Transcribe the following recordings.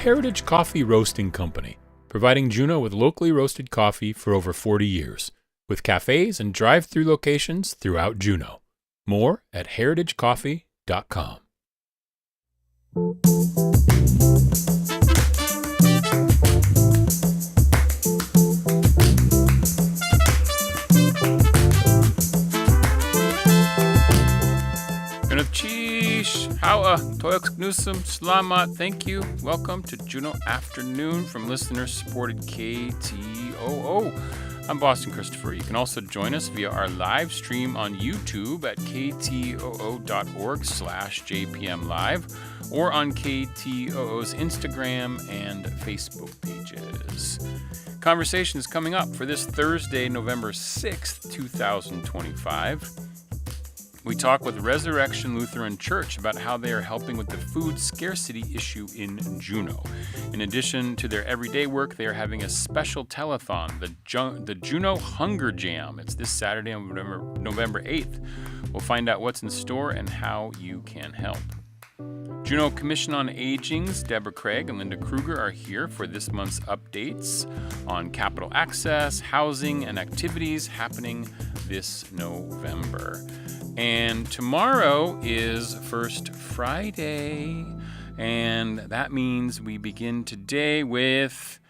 Heritage Coffee Roasting Company, providing Juneau with locally roasted coffee for over 40 years, with cafes and drive-through locations throughout Juneau. More at heritagecoffee.com. Toyak Newsom, Slamat, thank you. Welcome to Juneau Afternoon from listener-supported KTOO. I'm Boston Christopher. You can also join us via our live stream on YouTube at ktoo.org/JPMLive or on KTOO's Instagram and Facebook pages. Conversation is coming up for this Thursday, November 6th, 2025. We talk with Resurrection Lutheran Church about how they are helping with the food scarcity issue in Juneau. In addition to their everyday work, they are having a special telethon, the Juneau Hunger Jam. It's this Saturday on November 8th. We'll find out what's in store and how you can help. Juneau Commission on Aging's Deborah Craig and Linda Kruger are here for this month's updates on capital access, housing, and activities happening this November. And tomorrow is First Friday, and that means we begin today with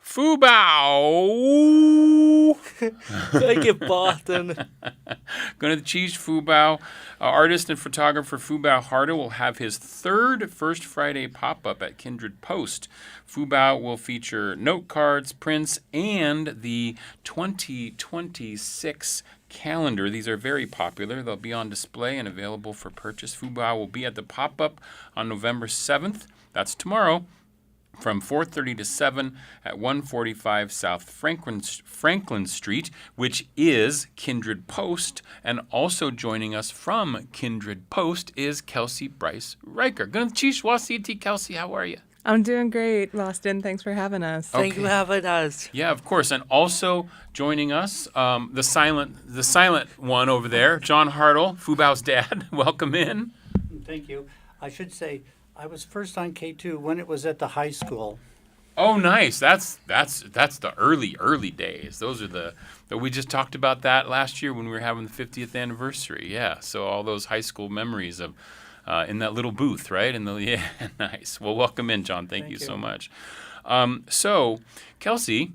Fubao. Thank you, Boston. Going to the Cheese Fubao. Artist and photographer Fubao Hartle will have his third First Friday pop-up at Kindred Post. Fubao will feature note cards, prints, and the 2026 calendar. These are very popular. They'll be on display and available for purchase. Fubao will be at the pop-up on November 7th. That's tomorrow, from 4:30 to 7 at 145 South Franklin Street, which is Kindred Post. And also joining us from Kindred Post is Kelsey Bryce Riker. Kelsey, how are you? I'm doing great, Boston. Thanks for having us. Thank you for having us. Yeah, of course. And also joining us, the silent one over there, John Hartle, Fubao's dad. Welcome in. Thank you. I should say I was first on K2 when it was at the high school. Oh, nice. That's the early days. Those are we just talked about that last year when we were having the 50th anniversary. Yeah. So all those high school memories of in that little booth, right? Yeah, nice. Well, welcome in, John. Thank you so much. So, Kelsey,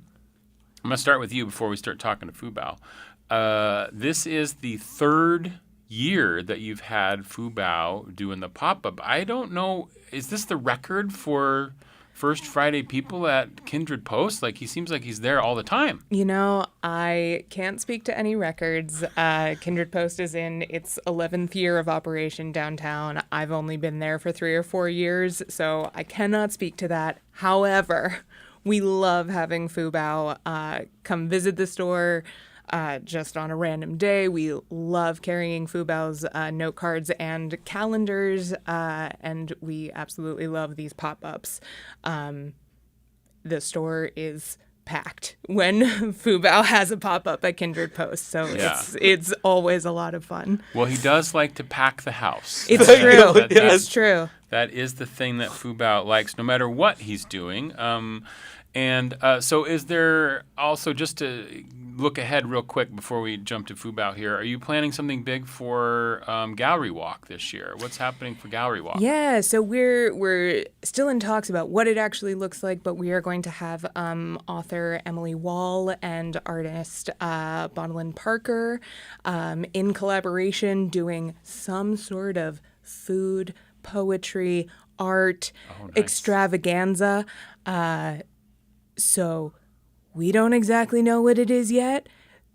I'm going to start with you before we start talking to Fubao. This is the third year that you've had Fubao doing the pop-up. I don't know, is this the record for First Friday people at Kindred Post? Like, he seems like he's there all the time. You know, I can't speak to any records. Kindred Post is in its 11th year of operation downtown. I've only been there for 3 or 4 years, so I cannot speak to that. However, we love having Fubao come visit the store just on a random day. We love carrying Fubao's note cards and calendars, and we absolutely love these pop-ups. The store is packed when Fubao has a pop-up at Kindred Post, so it's always a lot of fun. Well, he does like to pack the house. It's true. It's true. That is the thing that Fubao likes, no matter what he's doing. So is there also, just to look ahead real quick before we jump to Fubao here, are you planning something big for Gallery Walk this year? What's happening for Gallery Walk? Yeah, so we're still in talks about what it actually looks like, but we are going to have author Emily Wall and artist Bonalyn Parker in collaboration doing some sort of food, poetry, art, extravaganza. So we don't exactly know what it is yet.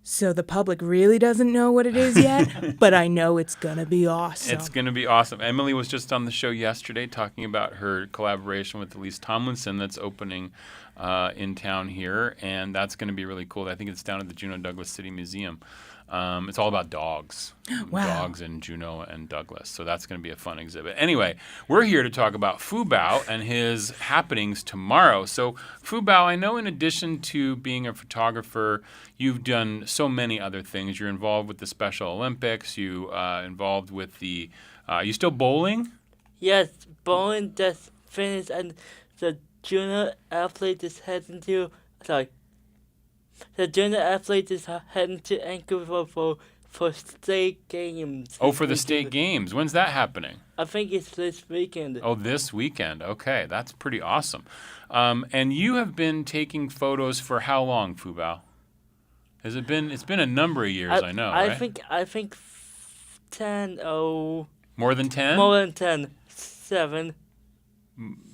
So the public really doesn't know what it is yet, but I know it's going to be awesome. It's going to be awesome. Emily was just on the show yesterday talking about her collaboration with Elise Tomlinson that's opening in town here, and that's going to be really cool. I think it's down at the Juneau Douglas City Museum. It's all about dogs. Wow. Dogs in Juneau and Douglas. So that's going to be a fun exhibit. Anyway, we're here to talk about Fubao and his happenings tomorrow. So Fubao, I know in addition to being a photographer, you've done so many other things. You're involved with the Special Olympics. You involved with the you still bowling? Yes, bowling just finished, and the Juneau athlete is heading to the Juneau athlete is heading to Vancouver for state games. Oh, for the state games. When's that happening? I think it's this weekend. Oh, this weekend. Okay, that's pretty awesome. And you have been taking photos for how long, Fubao? Has it been? It's been a number of years, I know, right? I think 10. Oh. More than 10? More than 10. 7.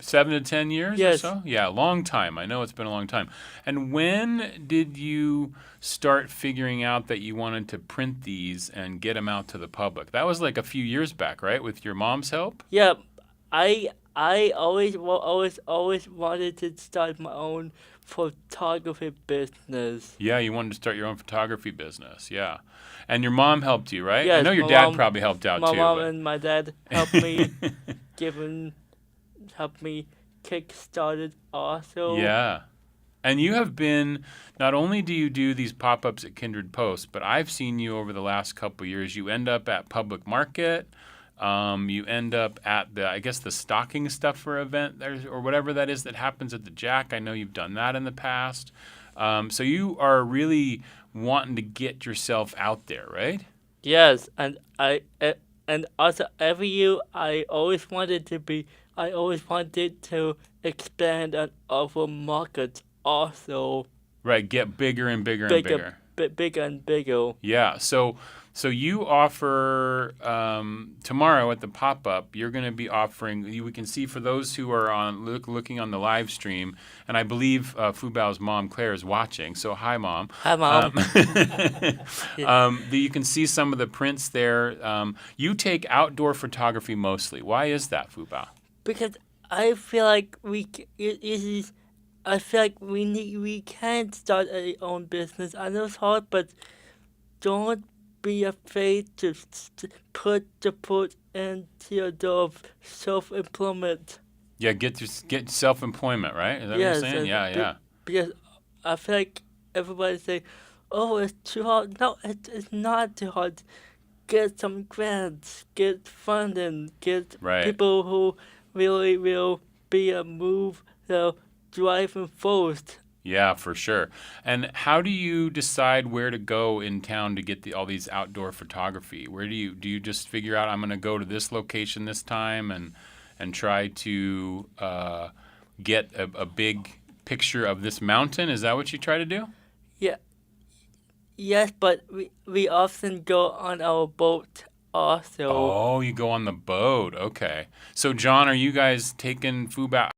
7 to 10 years Yes. or so? Yeah, long time. I know it's been a long time. And when did you start figuring out that you wanted to print these and get them out to the public? That was like a few years back, right? With your mom's help? Yeah, I always wanted to start my own photography business. Yeah, you wanted to start your own photography business. Yeah. And your mom helped you, right? Yes, I know your my dad mom- probably helped out My too. mom but- and my dad helped me helped me kick started also. Yeah. And you have been, not only do you do these pop-ups at Kindred Post, but I've seen you over the last couple of years. You end up at Public Market. You end up at the stocking stuffer event or whatever that is that happens at the Jack. I know you've done that in the past. So you are really wanting to get yourself out there, right? Yes, and and also every year I always wanted to expand on other markets also. Right, get bigger and bigger and bigger. Bigger and bigger. Yeah, so you offer tomorrow at the pop-up, you're going to be offering, we can see for those who are looking on the live stream, and I believe Fubao's mom, Claire, is watching, so hi, Mom. Hi, Mom. You can see some of the prints there. You take outdoor photography mostly. Why is that, Fubao? Because I feel like we can start our own business. I know it's hard, but don't be afraid to put the foot into your door of self-employment. Yeah, get self-employment, right? Is that what you're saying? Yeah. Because I feel like everybody say, "Oh, it's too hard." No, it's not too hard. Get some grants, get funding, get Right. people who really will be a move the driving force. Yeah, for sure. And how do you decide where to go in town to get all these outdoor photography? Where do you just figure out I'm going to go to this location this time and try to get a big picture of this mountain? Is that what you try to do? Yeah. Yes, but we often go on our boat also. Oh, you go on the boat. Okay. So, John, are you guys taking Fubao?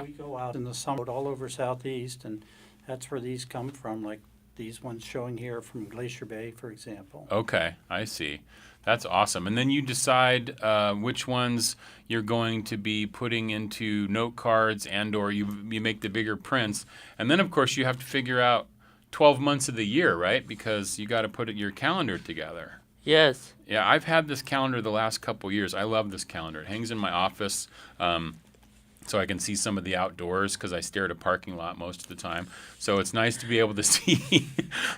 We go out in the summer all over Southeast, and that's where these come from, like these ones showing here from Glacier Bay, for example. Okay, I see. That's awesome. And then you decide which ones you're going to be putting into note cards or you make the bigger prints. And then, of course, you have to figure out 12 months of the year, right? Because you got to put your calendar together. Yes. Yeah, I've had this calendar the last couple years. I love this calendar. It hangs in my office so I can see some of the outdoors because I stare at a parking lot most of the time. So it's nice to be able to see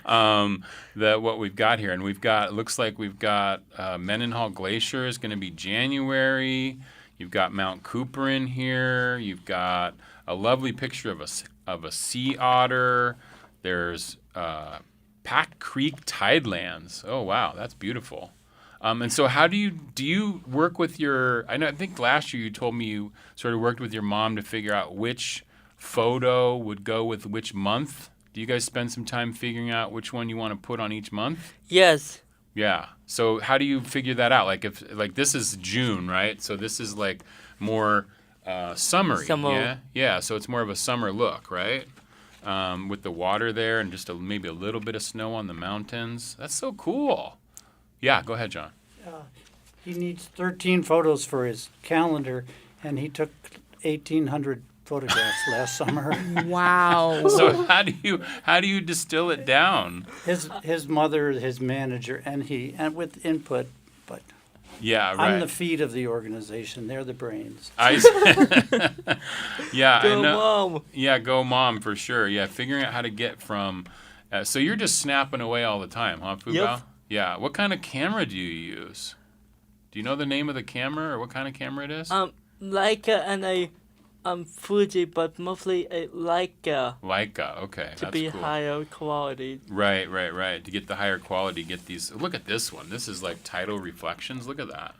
what we've got here. And it looks like we've got Mendenhall Glacier is going to be January. You've got Mount Cooper in here. You've got a lovely picture of a sea otter. There's Pack Creek Tidelands. Oh, wow, that's beautiful. And so how do you work with I think last year you told me you sort of worked with your mom to figure out which photo would go with which month. Do you guys spend some time figuring out which one you want to put on each month? Yes. Yeah. So how do you figure that out? Like if this is June, right? So this is like more summery. Summer. Yeah. Yeah. So it's more of a summer look, right? With the water there and just maybe a little bit of snow on the mountains. That's so cool. Yeah, go ahead, John. He needs 13 photos for his calendar, and he took 1,800 photographs last summer. Wow. So how do you distill it down? His mother, his manager, and he, and with input, but Yeah, right. I'm the feet of the organization. They're the brains. Yeah, Go I know. Mom. Yeah, go Mom for sure. Yeah, figuring out how to get from. So you're just snapping away all the time, huh, Fubao? Yep. Yeah. What kind of camera do you use? Do you know the name of the camera or what kind of camera it is? Leica and a Fuji, but mostly a Leica Leica. Okay, to that's be cool. higher quality. Right. To get the higher quality, get these. Look at this one. This is like tidal reflections. Look at that.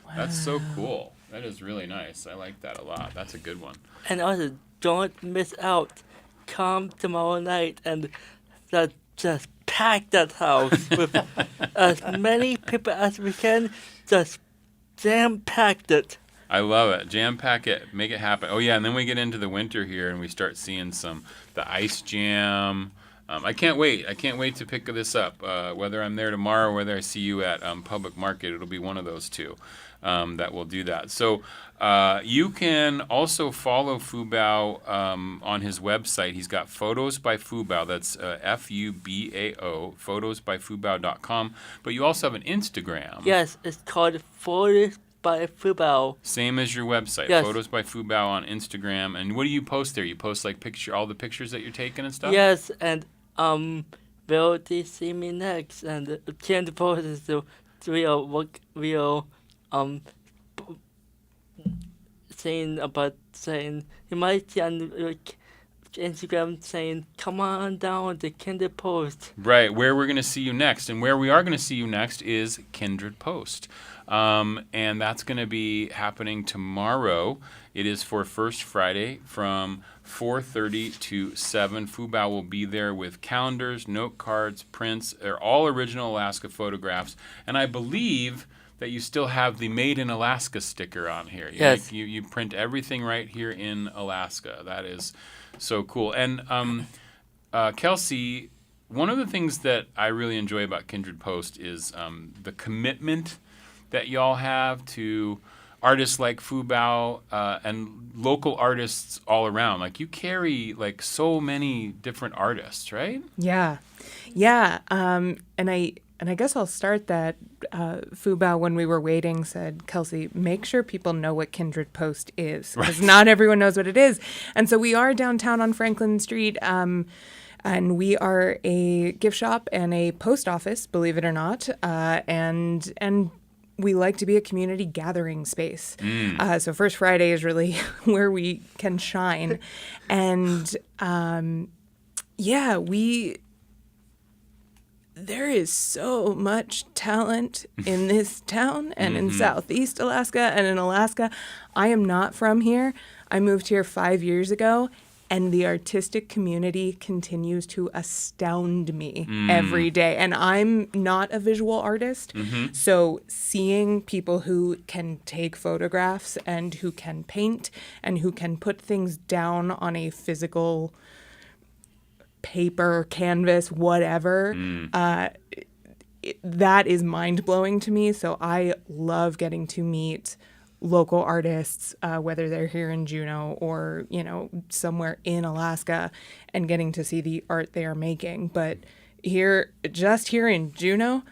Wow. That's so cool. That is really nice. I like that a lot. That's a good one. And also, don't miss out. Come tomorrow night and just pack that house with as many people as we can. Just jam-packed it. I love it. Jam pack it. Make it happen. Oh, yeah, and then we get into the winter here and we start seeing the ice jam. I can't wait. I can't wait to pick this up. Whether I'm there tomorrow or whether I see you at Public Market, it'll be one of those two that will do that. So you can also follow Fubao on his website. He's got Photos by Fubao. That's Fubao, photosbyfubao.com. But you also have an Instagram. Yes, it's called Photos by Fubao. Same as your website, yes. Photos by Fubao on Instagram. And what do you post there? You post like all the pictures that you're taking and stuff? Yes, and will they see me next? And change poses to saying you might see on Instagram saying, come on down to Kindred Post. Right, where we're going to see you next. And where we are going to see you next is Kindred Post. And that's going to be happening tomorrow. It is for First Friday from 4:30 to 7. Fubao will be there with calendars, note cards, prints. They're all original Alaska photographs. And I believe that you still have the Made in Alaska sticker on here. Yes. You print everything right here in Alaska. That is so cool. And Kelsey, one of the things that I really enjoy about Kindred Post is the commitment that y'all have to artists like Fubao and local artists all around. Like you carry like so many different artists, right? Yeah. And I guess I'll start that Fubao, when we were waiting, said, Kelsey, make sure people know what Kindred Post is, because not everyone knows what it is. And so we are downtown on Franklin Street, and we are a gift shop and a post office, believe it or not, and we like to be a community gathering space. So First Friday is really where we can shine. And there is so much talent in this town and in Southeast Alaska and in Alaska. I am not from here. I moved here 5 years ago, and the artistic community continues to astound me every day. And I'm not a visual artist, so seeing people who can take photographs and who can paint and who can put things down on a physical paper, canvas, whatever, that is mind-blowing to me. So I love getting to meet local artists, whether they're here in Juneau or, somewhere in Alaska, and getting to see the art they are making. But here in Juneau,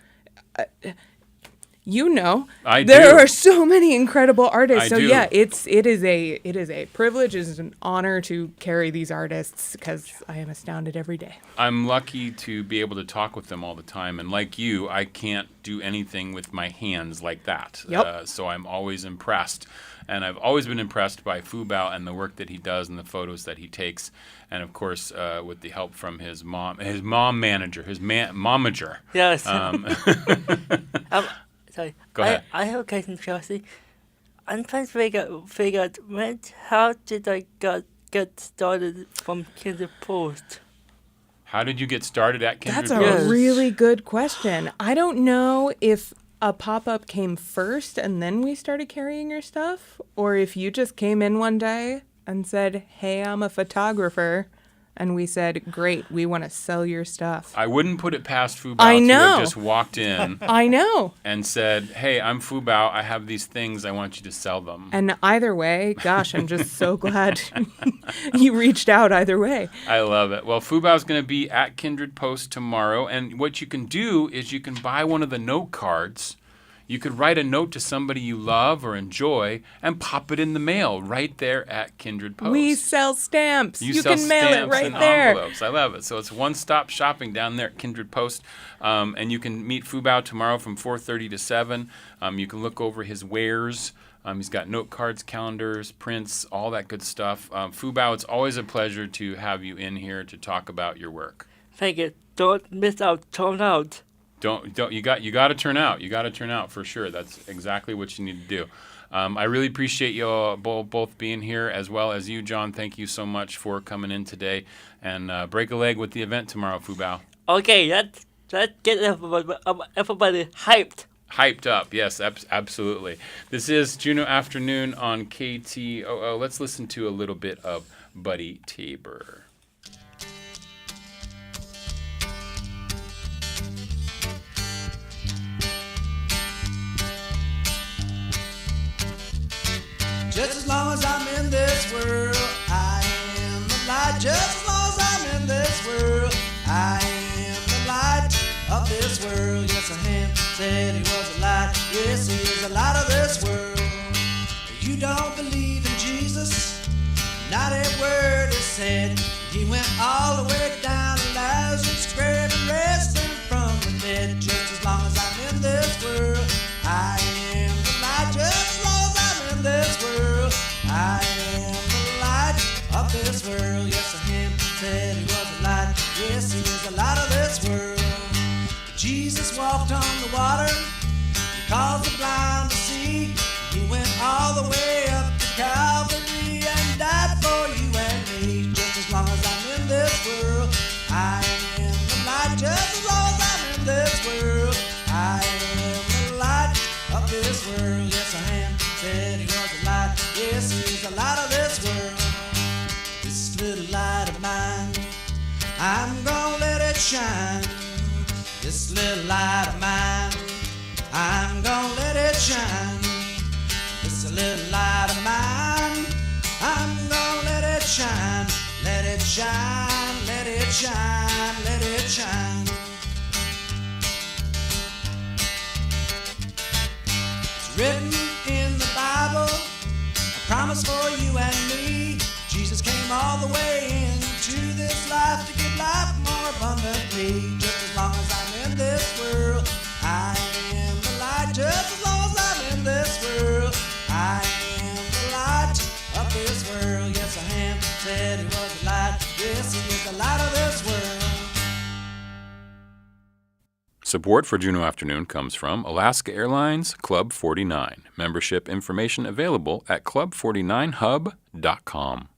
there are so many incredible artists. It is a privilege, it is an honor to carry these artists, because I am astounded every day. I'm lucky to be able to talk with them all the time, and like you, I can't do anything with my hands like that. Yep. So I'm always impressed, and I've always been impressed by Fubao and the work that he does and the photos that he takes, and of course with the help from his momager. Yes. Sorry. Go ahead. I have a question, Chelsea. I'm trying to figure out how did I get started from Kindred Post? How did you get started at Kindred That's Post? a really good question. I don't know if a pop-up came first and then we started carrying your stuff, or if you just came in one day and said, hey, I'm a photographer. And we said, great, we want to sell your stuff. I wouldn't put it past Fubao I know. to have just walked in I know. and said, hey, I'm Fubao. I have these things. I want you to sell them. And either way, gosh, I'm just so glad you reached out either way. I love it. Well, Fubao's going to be at Kindred Post tomorrow. And what you can do is you can buy one of the note cards. You could write a note to somebody you love or enjoy and pop it in the mail right there at Kindred Post. We sell stamps. You sell can mail it stamps right and there. envelopes. I love it. So it's one-stop shopping down there at Kindred Post. And you can meet Fubao tomorrow from 4:30 to 7. You can look over his wares. He's got note cards, calendars, prints, all that good stuff. Fubao, it's always a pleasure to have you in here to talk about your work. Thank you. Don't miss out. Turn out. Don't you got to turn out. You got to turn out for sure. That's exactly what you need to do. I really appreciate you all both being here, as well as you, John. Thank you so much for coming in today, and break a leg with the event tomorrow, Fubao. Okay, let's get everybody hyped. Hyped up, yes, absolutely. This is Juneau Afternoon on KTOO. Let's listen to a little bit of Buddy Tabor. Just as long as I'm in this world, I am the light. Just as long as I'm in this world, I am the light of this world. Yes, I am. Said he was a light. Yes, he is the light of this world. You don't believe in Jesus? Not a word is said. He went all the way down to Lazarus' grave and resting from the dead. Just as long as I'm in this world, I am the light. Just as long as I'm in this world, I am the light of this world. Yes, I am. Said he was a light. Yes, he is the light of this world. Jesus walked on the water. He caused the blind to see. He went all the way up to Calvary and died for you and me. Just as long as I'm in this world, I am the light. Just as long as I'm in this world, I am the light of this world. Yes, I am. Said he was a light. Yes, he is the light of this world. This little light of mine, I'm gonna let it shine. This little light of mine, I'm gonna let it shine. This little light of mine, I'm gonna let it shine. Let it shine, let it shine, let it shine. It's written in the Bible, a promise for you and me. Jesus came all the way into this life to give life more abundantly. Just as long as I'm in this world, I am the light. Just as long as I'm in this world, I am the light of this world. Yes, I am. Said he was the light. Yes, he is the light of this world. Support for Juneau Afternoon comes from Alaska Airlines Club 49. Membership information available at club49hub.com.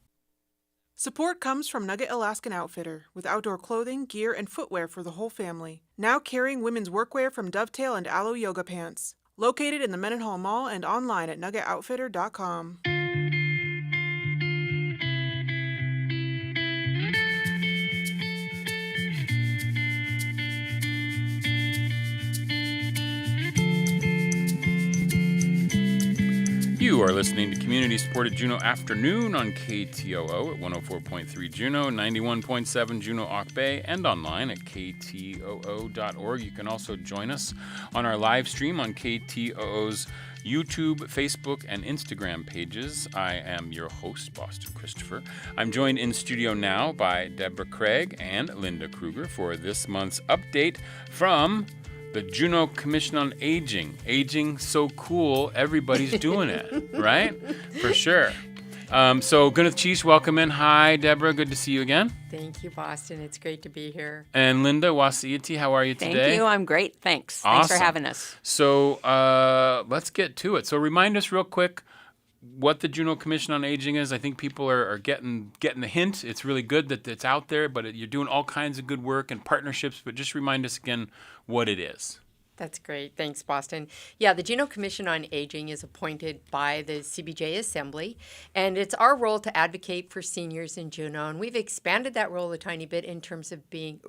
Support comes from Nugget Alaskan Outfitter, with outdoor clothing, gear, and footwear for the whole family. Now carrying women's workwear from Dovetail and Aloe Yoga Pants. Located in the Mendenhall Mall and online at nuggetoutfitter.com. You are listening to community-supported Juneau Afternoon on KTOO at 104.3 Juneau, 91.7 Juneau Auk Bay, and online at ktoo.org. You can also join us on our live stream on KTOO's YouTube, Facebook, and Instagram pages. I am your host, Boston Christopher. I'm joined in studio now by Deborah Craig and Linda Kruger for this month's update from the Juneau Commission on Aging. Aging so cool, everybody's doing it, right? For sure. So Gwyneth Cheese, welcome in. Hi, Deborah. Good to see you again. Thank you, Boston. It's great to be here. And Linda Wasiiti, how are you today? Thank you. I'm great. Thanks. Awesome. Thanks for having us. So let's get to it. So remind us real quick what the Juneau Commission on Aging is. I think people are getting the hint. It's really good that it's out there, but you're doing all kinds of good work and partnerships. But just remind us again what it is. That's great. Thanks, Boston. Yeah, the Juneau Commission on Aging is appointed by the CBJ Assembly, and it's our role to advocate for seniors in Juneau. And we've expanded that role a tiny bit in terms of being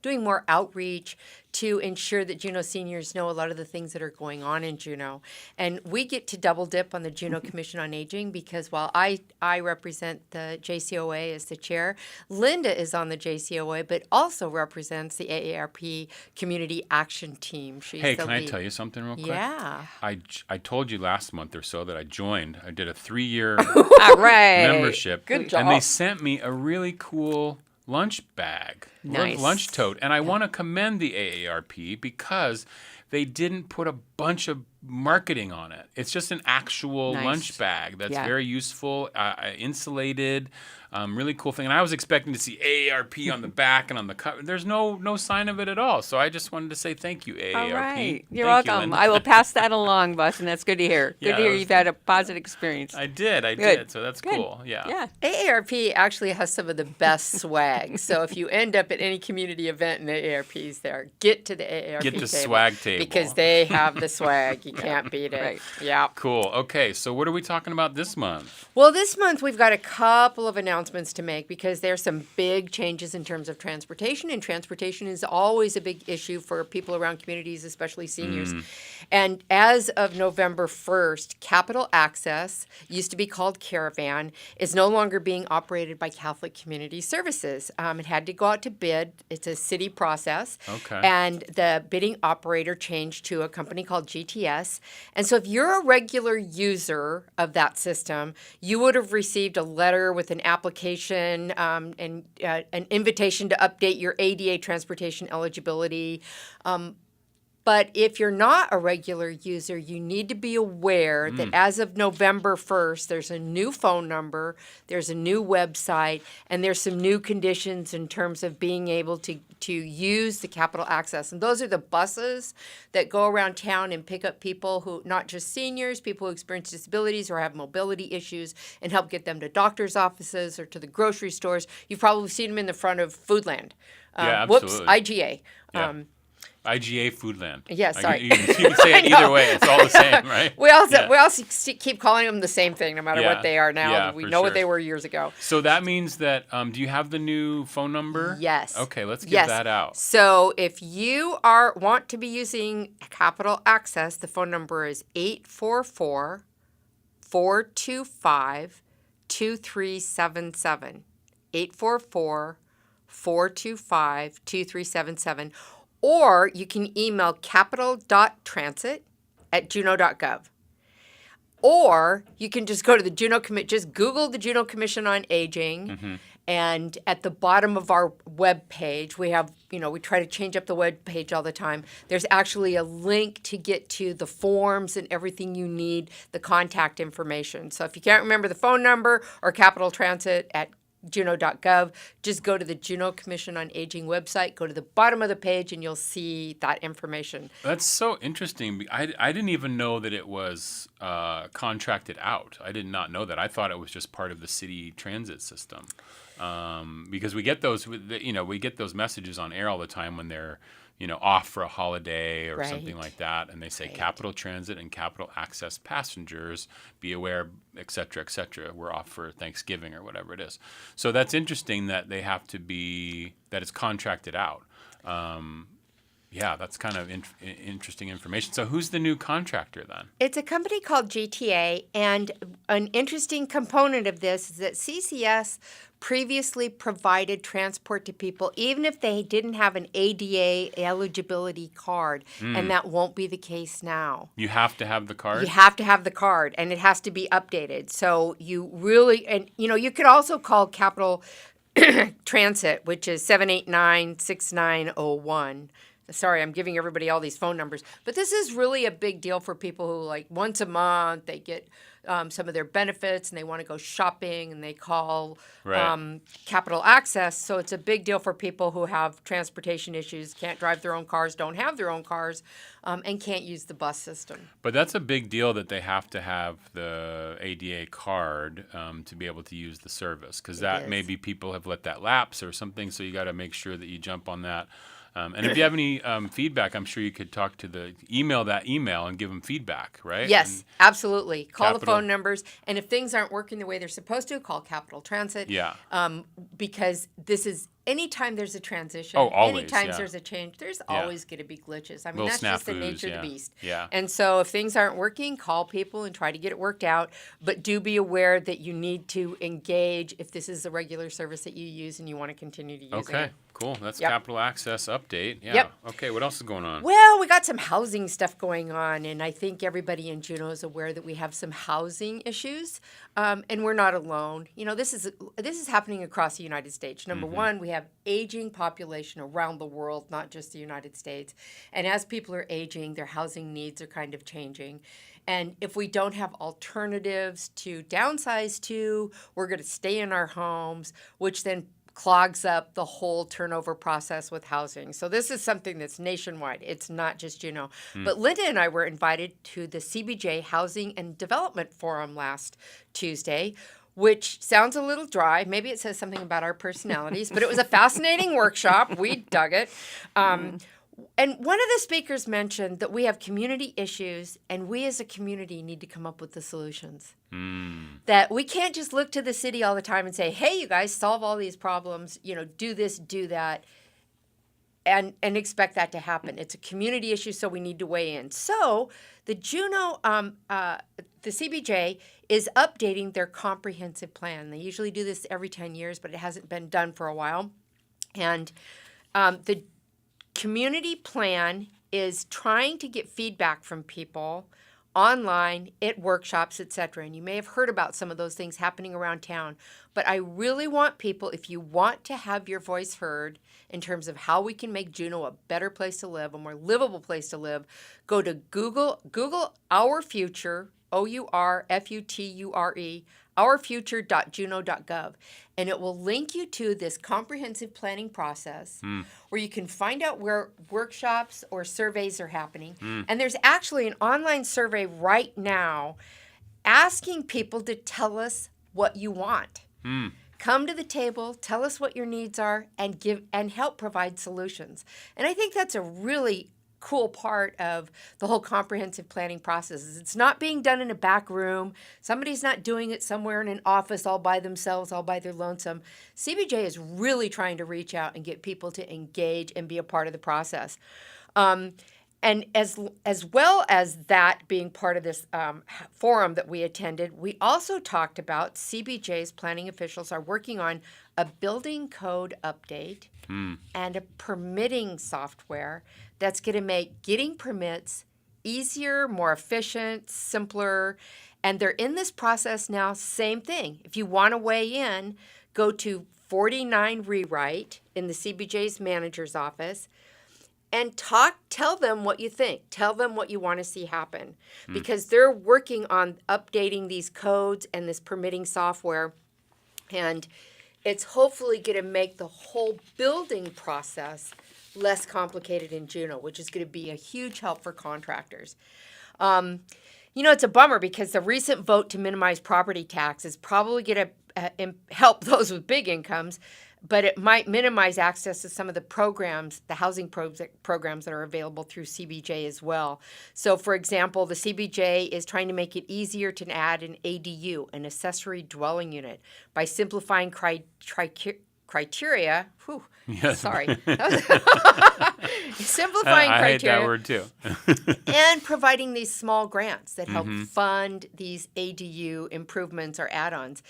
doing more outreach to ensure that Juneau seniors know a lot of the things that are going on in Juneau. And we get to double dip on the Juneau Commission on Aging because while I represent the JCOA as the chair, Linda is on the JCOA, but also represents the AARP Community Action Team. She's Hey, the can I lead. tell you something real quick? Yeah. I told you last month or so that I joined. I did a 3-year All right. membership. Good And they job. sent me a really cool lunch bag, Nice. lunch tote. And I want to commend the AARP because they didn't put a bunch of marketing on it. It's just an actual Nice. lunch bag that's Yeah. very useful, insulated, really cool thing. And I was expecting to see AARP on the back and on the cover. There's no sign of it at all. So I just wanted to say thank you, AARP. All right. You're Thank you, welcome. Linda. I will pass that along, Boston. That's good to hear. Yeah, Good to hear that was- you've had a positive experience. I did. Good. So that's Good. cool. Yeah. Yeah. AARP actually has some of the best swag. So if you end up at any community event and AARP's there, get to the AARP Get the table swag table. because they have the swag. You can't beat it. Right. Yeah. Cool. Okay. So what are we talking about this month? Well, this month we've got a couple of announcements to make because there's some big changes in terms of transportation, and transportation is always a big issue for people around communities, especially seniors. And as of November 1st, Capital Access, used to be called Caravan, is no longer being operated by Catholic Community Services. It had to go out to bid. It's a city process. Okay. And the bidding operator changed to a company called GTS. And so if you're a regular user of that system, you would have received a letter with an application and an invitation to update your ADA transportation eligibility. But if you're not a regular user, you need to be aware that as of November 1st, there's a new phone number, there's a new website, and there's some new conditions in terms of being able to use the Capital Access. And those are the buses that go around town and pick up people who, not just seniors, people who experience disabilities or have mobility issues, and help get them to doctor's offices or to the grocery stores. You've probably seen them in the front of Foodland. Yeah, Whoops, absolutely. IGA. Yeah. IGA Foodland. Yeah, sorry. You can say it either way. It's all the same, right? We also Yeah. keep calling them the same thing, no matter Yeah. what they are now. Yeah, We for know what sure. they were years ago. So that means that, do you have the new phone number? Yes. Okay, let's give Yes. that out. So if you want to be using Capital Access, the phone number is 844-425-2377. 844-425-2377. Or you can email capital.transit@juneau.gov. Or you can just go to the Juneau just Google the Juneau Commission on Aging, and at the bottom of our web page, we have, we try to change up the web page all the time. There's actually a link to get to the forms and everything you need, the contact information. So if you can't remember the phone number or Capital Transit at Juneau.gov, just go to the Juneau Commission on Aging website, go to the bottom of the page, and you'll see that information. That's so interesting. I didn't even know that it was contracted out. I did not know that. I thought it was just part of the city transit system. Because we get those, we get those messages on air all the time when they're, off for a holiday or something Right. like that, and they say Capital Transit and Capital Access passengers, be aware, et cetera, we're off for Thanksgiving or whatever it is. So that's interesting that they have to be, that it's contracted out. Yeah, that's kind of interesting information. So who's the new contractor then? It's a company called GTA, and an interesting component of this is that CCS previously provided transport to people even if they didn't have an ADA eligibility card, and that won't be the case now. You have to have the card? You have to have the card, and it has to be updated. So you really, and you could also call Capital Transit, which is 789-6901. Sorry, I'm giving everybody all these phone numbers. But this is really a big deal for people who, once a month, they get some of their benefits and they want to go shopping and they call Capital Access. So it's a big deal for people who have transportation issues, can't drive their own cars, don't have their own cars, and can't use the bus system. But that's a big deal that they have to have the ADA card to be able to use the service, because that maybe people have let that lapse or something, so you got to make sure that you jump on that. And if you have any feedback, I'm sure you could talk to email and give them feedback, right? Yes, And absolutely. Call the Capital- phone numbers, and if things aren't working the way they're supposed to, call Capital Transit. Yeah. Because this is anytime there's a transition, Oh, always, anytime yeah. there's a change, there's Yeah. always going to be glitches. I mean, Little that's just the snafus, nature yeah. of the beast. Yeah. And so if things aren't working, call people and try to get it worked out. But do be aware that you need to engage if this is a regular service that you use and you want to continue to use Okay, it. cool. That's Yep. capital access update. Yeah. Yep. Okay, what else is going on? Well, we got some housing stuff going on, and I think everybody in Juneau is aware that we have some housing issues, and we're not alone. You know, this is happening across the United States. Number one, we have aging population around the world, not just the United States, and as people are aging, their housing needs are kind of changing. And if we don't have alternatives to downsize to, we're going to stay in our homes, which then clogs up the whole turnover process with housing. So this is something that's nationwide. It's not just Juneau. But Linda and I were invited to the CBJ Housing and Development Forum last Tuesday, which sounds a little dry. Maybe it says something about our personalities, but it was a fascinating workshop. We dug it. And one of the speakers mentioned that we have community issues and we as a community need to come up with the solutions. That we can't just look to the city all the time and say, hey, you guys, solve all these problems, you know, do this, do that, and expect that to happen. It's a community issue, so we need to weigh in. So the Juneau, the CBJ is updating their comprehensive plan. They usually do this every 10 years, but it hasn't been done for a while. And the community plan is trying to get feedback from people online, at workshops, etc. And you may have heard about some of those things happening around town. But I really want people, if you want to have your voice heard in terms of how we can make Juneau a better place to live, a more livable place to live, go to Google Our Future, OURFUTURE, ourfuture.juneau.gov, and it will link you to this comprehensive planning process where you can find out where workshops or surveys are happening. And there's actually an online survey right now asking people to tell us what you want. Come to the table, tell us what your needs are, and help provide solutions. And I think that's a really cool part of the whole comprehensive planning process. Is it's not being done in a back room. Somebody's not doing it somewhere in an office all by themselves, all by their lonesome. CBJ is really trying to reach out and get people to engage and be a part of the process. And as well as that being part of this forum that we attended, we also talked about CBJ's planning officials are working on a building code update and a permitting software that's going to make getting permits easier, more efficient, simpler. And they're in this process now, same thing. If you want to weigh in, go to 49 Rewrite in the CBJ's manager's office and tell them what you think. Tell them what you want to see happen. Because they're working on updating these codes and this permitting software. And it's hopefully going to make the whole building process less complicated in Juneau, which is going to be a huge help for contractors. You know, it's a bummer because the recent vote to minimize property tax is probably going to help those with big incomes, but it might minimize access to some of the programs, the housing programs that are available through CBJ as well. So, for example, the CBJ is trying to make it easier to add an ADU, an accessory dwelling unit, by simplifying criteria. Whew, Yes. sorry. Simplifying I hate criteria. that word too. And providing these small grants that help fund these ADU improvements or add-ons.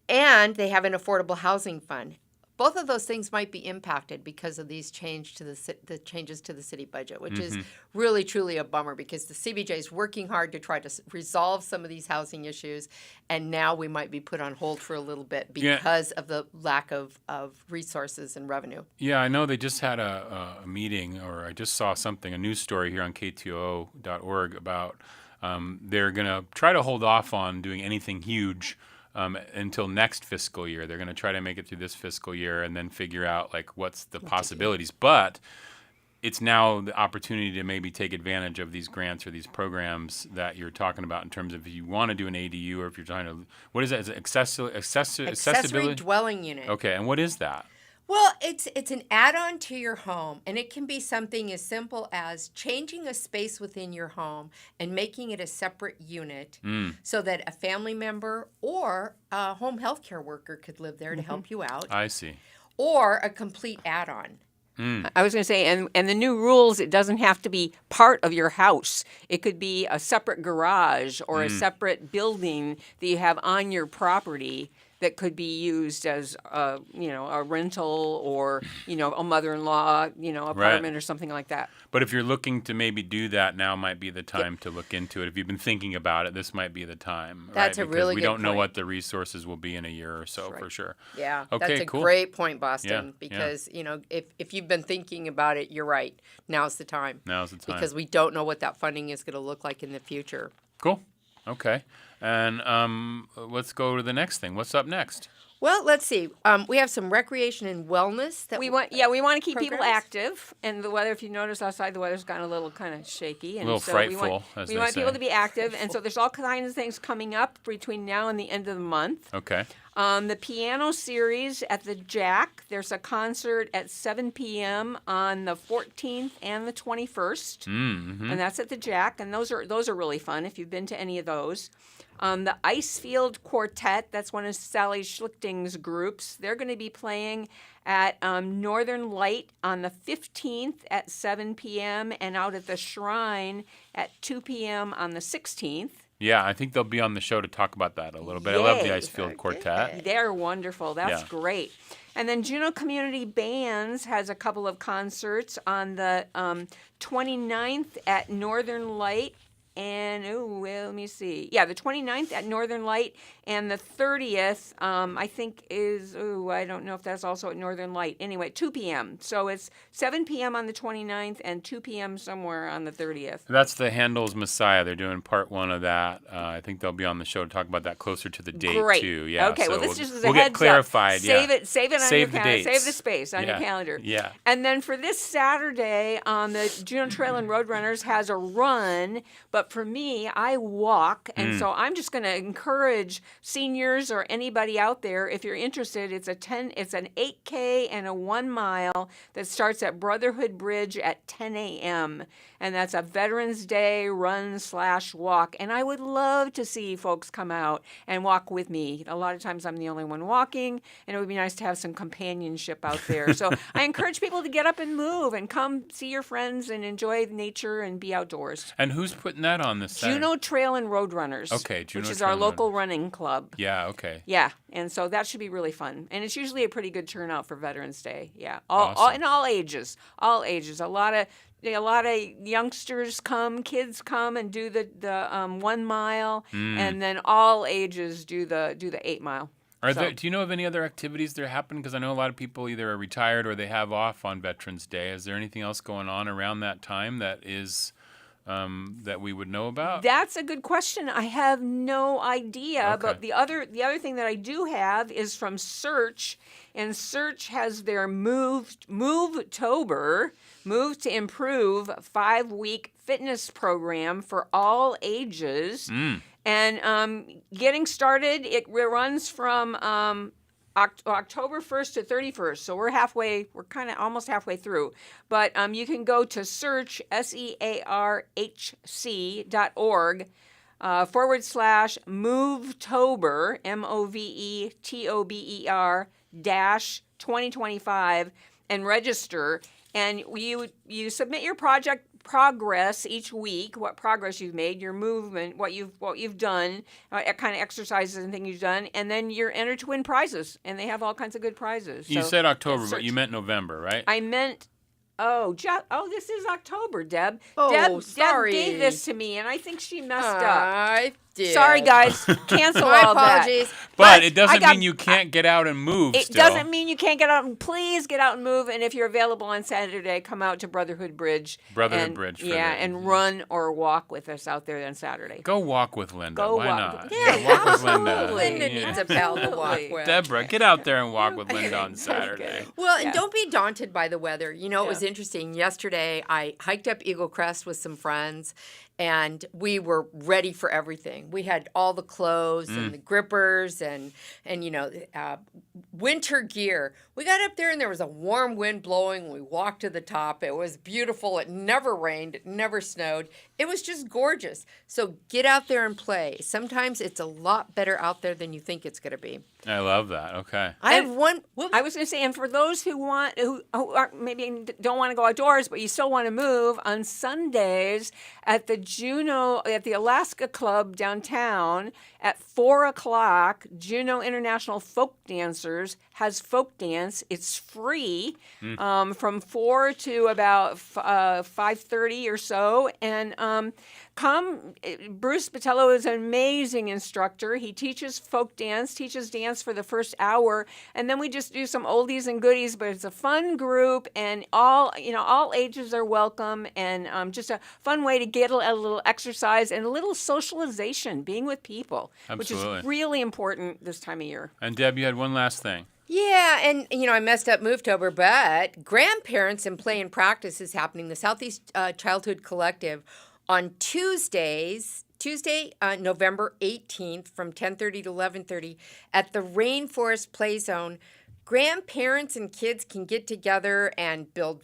And they have an affordable housing fund. Both of those things might be impacted because of these changes to the city budget, which is really, truly a bummer because the CBJ is working hard to try to resolve some of these housing issues, and now we might be put on hold for a little bit because of the lack of resources and revenue. Yeah, I know they just had a meeting, or I just saw something, a news story here on KTOO.org about they're going to try to hold off on doing anything huge until next fiscal year. They're going to try to make it through this fiscal year and then figure out like what's the possibilities. But it's now the opportunity to maybe take advantage of these grants or these programs that you're talking about in terms of if you want to do an ADU or if you're trying to, what is that? Is it accessibility? Accessory dwelling unit. Okay, and what is that? Well, it's an add-on to your home, and it can be something as simple as changing a space within your home and making it a separate unit so that a family member or a home health care worker could live there to help you out. I see. or a complete add-on. I was going to say, and the new rules, it doesn't have to be part of your house. It could be a separate garage or a separate building that you have on your property that could be used as a rental or, a mother-in-law, apartment or something like that. But if you're looking to maybe do that, now might be the time to look into it. If you've been thinking about it, this might be the time. That's right? a really we good don't know point. what the resources will be in a year or so, for sure. Yeah, Okay, that's a cool. great point, Boston, Yeah, because, if you've been thinking about it, you're right. Now's the time. Now's the time. Because we don't know what that funding is going to look like in the future. Cool. Okay. And let's go to the next thing. What's up next? Well, let's see. We have some recreation and wellness that We want to keep people programs? active, and the weather. If you notice outside, the weather's gotten a little kind of shaky, and A little so frightful, as we they want say. people to be active, and so there's all kinds of things coming up between now and the end of the month. Okay. The piano series at the Jack. There's a concert at 7 p.m. on the 14th and the 21st, and that's at the Jack. And those are really fun if you've been to any of those. The Icefield Quartet, that's one of Sally Schlichting's groups. They're going to be playing at Northern Light on the 15th at 7 p.m. and out at the Shrine at 2 p.m. on the 16th. Yeah, I think they'll be on the show to talk about that a little bit. I love the Yay. Icefield Quartet. They're wonderful. That's Yeah. great. And then Juneau Community Bands has a couple of concerts on the 29th at Northern Light. And, let me see. Yeah, the 29th at Northern Light and the 30th, I think is, I don't know if that's also at Northern Light. Anyway, 2 p.m. So it's 7 p.m. on the 29th and 2 p.m. somewhere on the 30th. That's the Handel's Messiah. They're doing part one of that. I think they'll be on the show to talk about that closer to the date, Great. too. Yeah, Okay, so well, this just is a we'll heads get clarified. up. Save yeah. it on Save your the calendar. dates. Save the space on your calendar. Yeah. And then for this Saturday, the Juneau Trail and Roadrunners has a run, but for me, I walk, and so I'm just going to encourage seniors or anybody out there, if you're interested, it's an 8K and a 1 mile that starts at Brotherhood Bridge at 10 a.m. And that's a Veterans Day run/walk. And I would love to see folks come out and walk with me. A lot of times I'm the only one walking, and it would be nice to have some companionship out there. So I encourage people to get up and move and come see your friends and enjoy nature and be outdoors. And who's putting that on this Saturday? Juneau Trail and Roadrunners. Okay, Juneau which is Trail our and local running club. Yeah, okay. Yeah, and so that should be really fun. And it's usually a pretty good turnout for Veterans Day. Yeah, Awesome. in all ages. A lot of youngsters come, kids come and do the 1 mile, and then all ages do the 8 mile. Do you know of any other activities that are happening? Because I know a lot of people either are retired or they have off on Veterans Day. Is there anything else going on around that time that is that we would know about? That's a good question. I have no idea. Okay. But the other thing that I do have is from Search, and Search has their Move-tober, Move to Improve 5-week fitness program for all ages. And getting started, it runs from October 1st to 31st. So we're kind of almost halfway through. But you can go to search, SEARHC.org /Movetober, MOVETOBER -2025 and register. And you submit your project progress each week, what progress you've made, your movement, what you've done, kind of exercises and things you've done, and then you're entered to win prizes, and they have all kinds of good prizes. You So, said October, but Search. you meant November, right? I meant. This is October, Deb. Oh, sorry. Deb gave this to me, and I think she messed up. I did. Sorry, guys. Cancel My all that. apologies. but it doesn't I got- mean you can't get out and move It still. doesn't mean you can't get out, and please get out and move. And if you're available on Saturday, come out to Brotherhood Bridge. Brotherhood Bridge for Yeah, the- and run or walk with us out there on Saturday. Go walk with Linda. Go Why walk. not? Yeah, walk with Linda. absolutely. Linda needs a pal to walk Absolutely. with. Deborah, get out there and walk with Linda on Saturday. Well, Yeah. and don't be daunted by the weather. You know, it was Yeah. interesting. Yesterday, I hiked up Eagle Crest with some friends, and we were ready for everything. We had all the clothes and the grippers and winter gear. We got up there, and there was a warm wind blowing. We walked to the top. It was beautiful. It never rained. It never snowed. It was just gorgeous. So get out there and play. Sometimes it's a lot better out there than you think it's going to be. I love that. Okay. I have one. I was going to say, and for those who aren't, maybe don't want to go outdoors, but you still want to move, on Sundays at the Alaska Club downtown at 4:00, Juneau International Folk Dancers has folk dance. It's free from 4 to about 5:30 or so, and come. Bruce Botello is an amazing instructor. He teaches folk dance, teaches dance for the first hour, and then we just do some oldies and goodies. But it's a fun group, and all ages are welcome, and just a fun way to get a little exercise and a little socialization, being with people, Absolutely. which is really important this time of year. And Deb, you had one last thing. Yeah, and I messed up Movetober, but Grandparents in Play and Practice is happening. The Southeast Childhood Collective on Tuesday, November 18th from 10:30 to 11:30 at the Rainforest Play Zone. Grandparents and kids can get together and build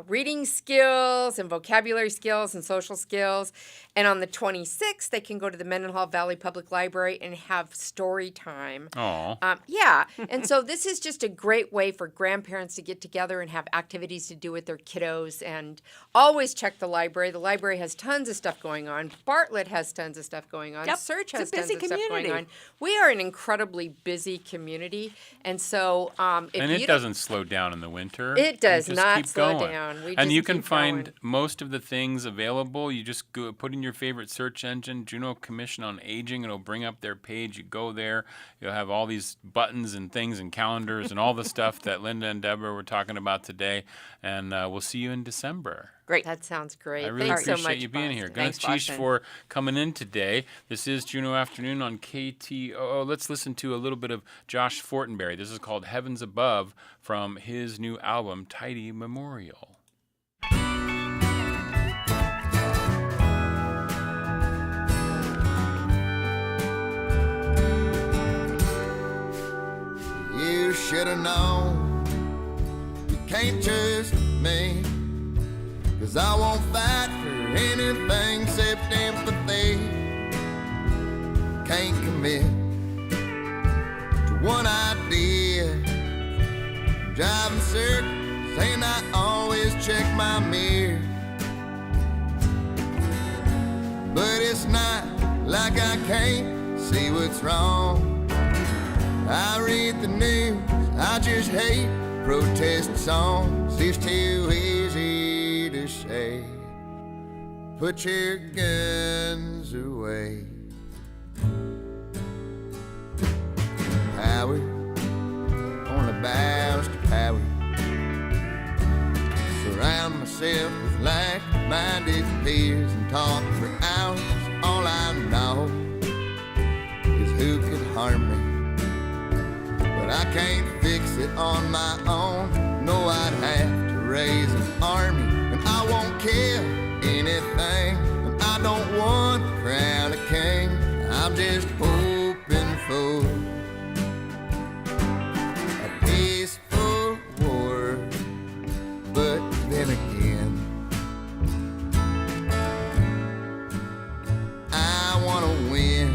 reading skills and vocabulary skills and social skills. And on the 26th, they can go to the Mendenhall Valley Public Library and have story time. Aw. Yeah. And so this is just a great way for grandparents to get together and have activities to do with their kiddos. And always check the library. The library has tons of stuff going on. Bartlett has tons of stuff going on. Yep. Search It's a has tons busy of stuff going community. on. We are an incredibly busy community. And so if And you it doesn't slow down in the winter. It does You just not keep slow going. down. We And just you can keep find going. most of the things available. You just go put in your favorite search engine, Juneau Commission on Aging, and it'll bring up their page. You go there, you'll have all these buttons and things and calendars and all the stuff that Linda and Deborah were talking about today. And we'll see you in December. Great. That sounds great. I really Thanks appreciate so much, you being here. Boston. Thanks, Thanks, Boston. for coming in today. This is Juneau Afternoon on KTOO. Let's listen to a little bit of Josh Fortenberry. This is called Heavens Above from his new album, Tidy Memorial. You should have known you can't trust me, 'cause I won't fight for anything except empathy. Can't commit to one idea. Driving circles, and I always check my mirror. But it's not like I can't see what's wrong. I read the news, I just hate protest songs. It's too easy to say, put your guns away. Power, only bows to power. Surround myself with like-minded peers and talk for hours. All I know is who could harm me. But I can't fix it on my own. No, I'd have to raise an army, and I won't kill anything, and I don't want the crown of king. I'm just hoping for a peaceful war. But then again, I want to win.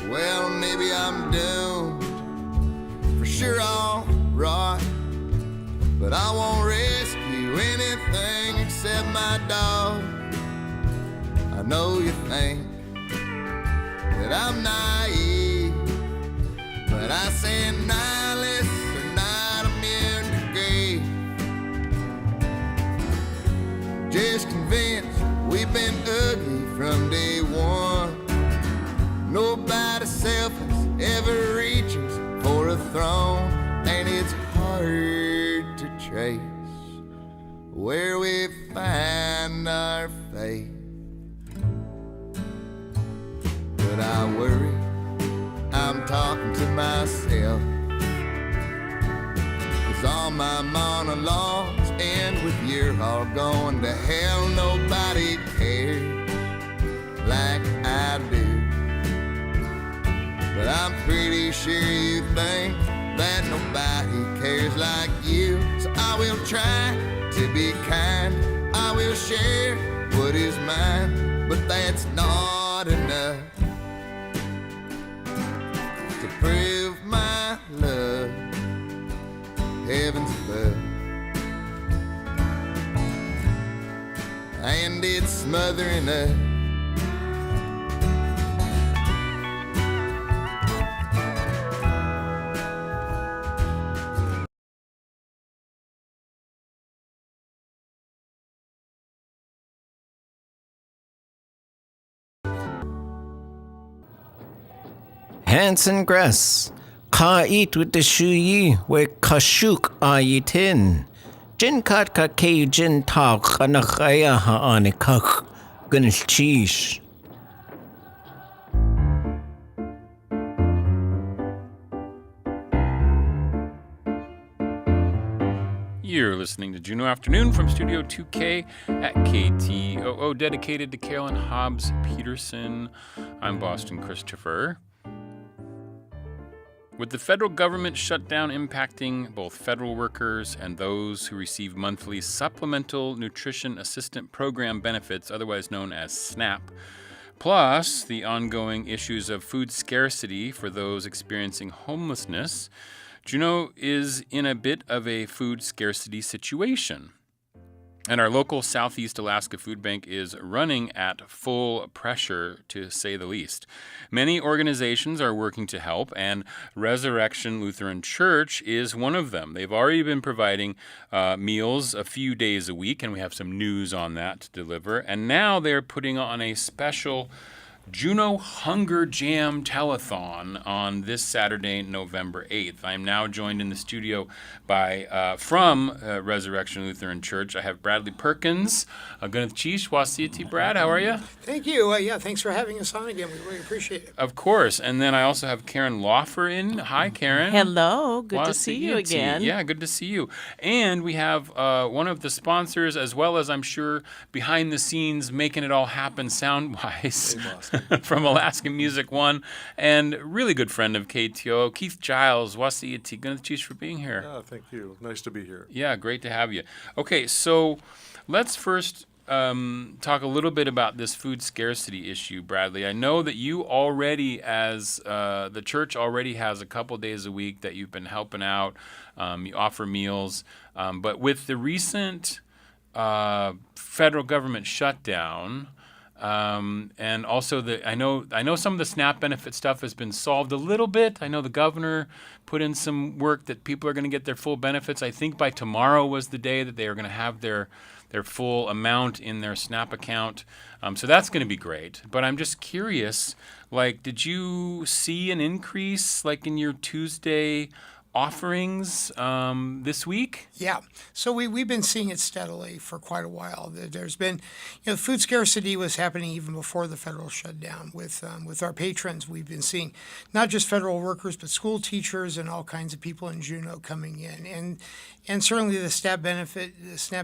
Well, maybe I'm doomed, for sure I'll rot, but I won't rescue anything except my dog. I know you think that I'm naive, but I say nihilists are not immune to grief. Just convinced we've been ugly from day one. Nobody selfless ever reaches for a throne, and it's hard to trace where we find our faith. But I worry, I'm talking to myself, 'cause all my monologues end with you're all going to hell. Nobody cares like I do. But I'm pretty sure you think that nobody cares like you. So I I will try to be kind. I will share what is mine, but that's not enough to prove my love, heaven's above. And it's smothering us. Hanson Gress, Ka eat with the shuyi, where Kashuk are yitin. Jin kat ka ke jin tak kanakaya ha anikak, ganish cheesh. You're listening to Juneau Afternoon from Studio 2K at KTOO, dedicated to Carolyn Hobbs Peterson. I'm Boston Christopher. With the federal government shutdown impacting both federal workers and those who receive monthly Supplemental Nutrition Assistant Program benefits, otherwise known as SNAP, plus the ongoing issues of food scarcity for those experiencing homelessness, Juneau is in a bit of a food scarcity situation. And our local Southeast Alaska Food Bank is running at full pressure, to say the least. Many organizations are working to help, and Resurrection Lutheran Church is one of them. They've already been providing meals a few days a week, and we have some news on that to deliver. And now they're putting on a special Juneau Hunger Jam Telethon on this Saturday, November 8th. I'm now joined in the studio by from Resurrection Lutheran Church. I have Bradley Perkins, Gunath Chish, Wasiyati. Brad, how are you? Thank you. Yeah, thanks for having us on again. We really appreciate it. Of course. And then I also have Karen Laufer in. Hi, Karen. Hello. Good to see you Wasiyati. again. Yeah, good to see you. And we have one of the sponsors, as well as I'm sure behind the scenes making it all happen sound-wise. From Alaska Music One, and really good friend of KTO, Keith Giles. Wasiyati. Gunath Chish for being here. Yeah, thank you. Nice to be here. Yeah, great to have you. Okay, so let's first talk a little bit about this food scarcity issue, Bradley. I know that you already, as the church already has a couple days a week that you've been helping out. You offer meals, but with the recent federal government shutdown, and also I know some of the SNAP benefit stuff has been solved a little bit. I know the governor put in some work that people are going to get their full benefits. I think by tomorrow was the day that they are going to have their full amount in their SNAP account. So that's going to be great. But I'm just curious, like, did you see an increase like in your Tuesday offerings this week? Yeah. So we've been seeing it steadily for quite a while. There's been, food scarcity was happening even before the federal shutdown. With our patrons, we've been seeing not just federal workers, but school teachers and all kinds of people in Juneau coming in. And certainly the SNAP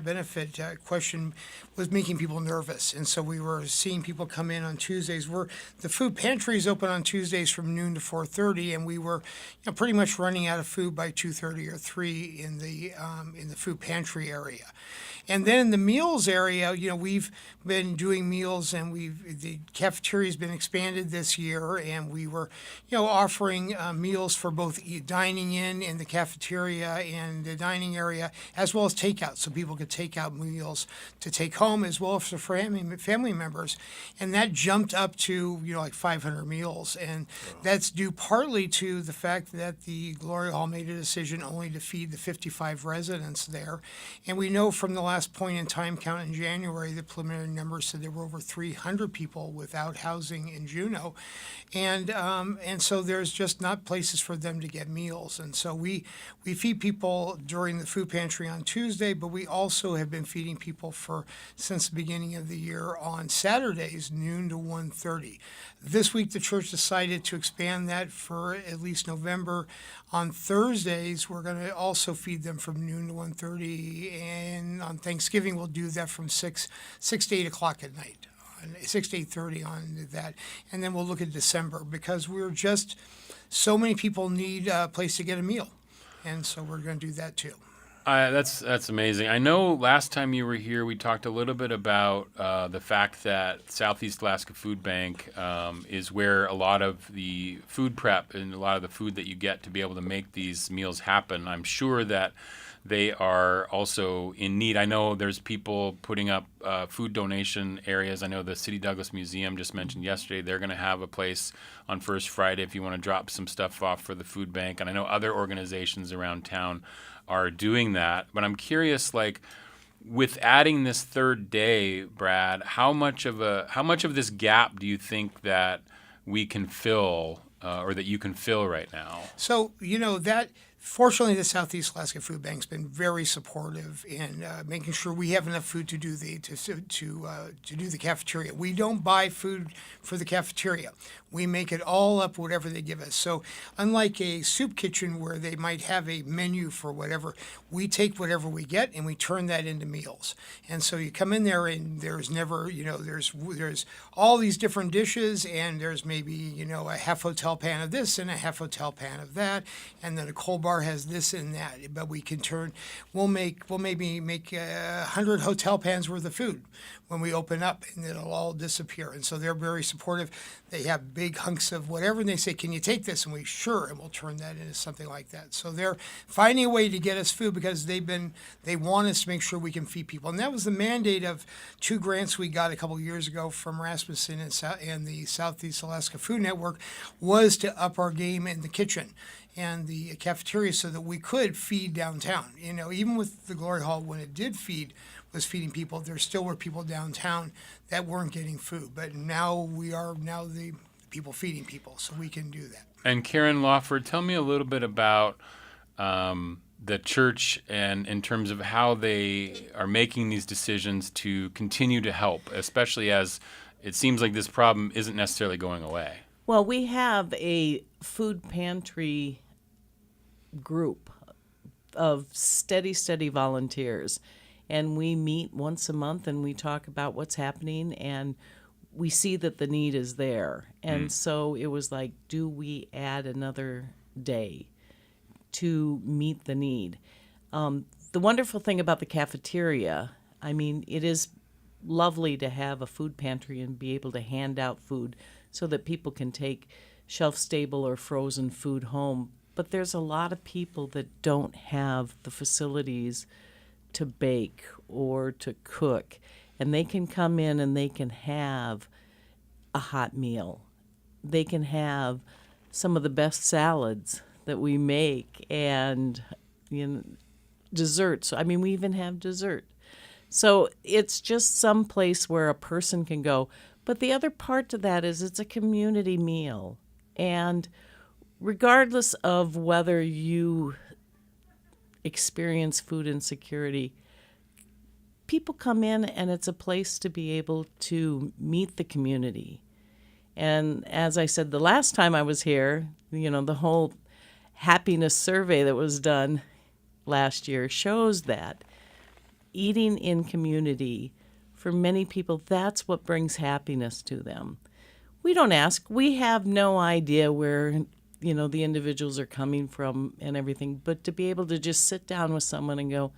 benefit question was making people nervous. And so we were seeing people come in on Tuesdays. The food pantry is open on Tuesdays from noon to 4:30, and we were pretty much running out of food by 2:30 or 3 in the food pantry area. And then in the meals area, we've been doing meals, and the cafeteria's been expanded this year, and we were, offering meals for both dining in the cafeteria and the dining area, as well as takeout, so people could take out meals to take home, as well as for family members. And that jumped up to, like 500 meals, and that's due partly to the fact that the Glory Hall made a decision only to feed the 55 residents there. And we know from the last point in time count in January, the preliminary numbers said there were over 300 people without housing in Juneau. And so there's just not places for them to get meals. And so we feed people during the food pantry on Tuesday, but we also have been feeding people since the beginning of the year on Saturdays, noon to 1:30. This week, the church decided to expand that for at least November. On Thursdays, we're going to also feed them from noon to 1:30, and on Thanksgiving, we'll do that from 6 to 8 o'clock at night, 6 to 8:30 on that. And then we'll look at December, because so many people need a place to get a meal, and so we're going to do that too. That's amazing. I know last time you were here, we talked a little bit about the fact that Southeast Alaska Food Bank is where a lot of the food prep and a lot of the food that you get to be able to make these meals happen. I'm sure that they are also in need. I know there's people putting up food donation areas. I know the City Douglas Museum just mentioned yesterday they're going to have a place on First Friday if you want to drop some stuff off for the food bank. And I know other organizations around town are doing that. But I'm curious, like, with adding this third day, Brad, how much of this gap do you think that we can fill or that you can fill right now? So, that fortunately, the Southeast Alaska Food Bank's been very supportive in making sure we have enough food to do the cafeteria. We don't buy food for the cafeteria. We make it all up, whatever they give us. So unlike a soup kitchen where they might have a menu for whatever, we take whatever we get and we turn that into meals. And so you come in there and there's never, there's all these different dishes, and there's maybe, a half hotel pan of this and a half hotel pan of that, and then a cold bar has this and that. But we'll maybe make 100 hotel pans worth of food when we open up, and it'll all disappear. And so they're very supportive. They have big hunks of whatever, and they say, "Can you take this?" And and we'll turn that into something like that. So they're finding a way to get us food because they want us to make sure we can feed people. And that was the mandate of 2 grants we got a couple of years ago from Rasmussen and the Southeast Alaska Food Network, was to up our game in the kitchen and the cafeteria so that we could feed downtown. Even with the Glory Hall, when it did was feeding people, there still were people downtown that weren't getting food. But now we are the people feeding people, so we can do that. And Karen Lawford, tell me a little bit about the church and in terms of how they are making these decisions to continue to help, especially as it seems like this problem isn't necessarily going away. Well, we have a food pantry group of steady volunteers, and we meet once a month and we talk about what's happening, and we see that the need is there. And so it was like, do we add another day to meet the need? The wonderful thing about the cafeteria, it is lovely to have a food pantry and be able to hand out food so that people can take shelf-stable or frozen food home. But there's a lot of people that don't have the facilities to bake or to cook. And they can come in and they can have a hot meal. They can have some of the best salads that we make and desserts. We even have dessert. So it's just some place where a person can go. But the other part to that is it's a community meal. And regardless of whether you experience food insecurity, people come in and it's a place to be able to meet the community. And as I said the last time I was here, the whole happiness survey that was done last year shows that eating in community, for many people, that's what brings happiness to them. We don't ask. We have no idea where, the individuals are coming from and everything, but to be able to just sit down with someone and go,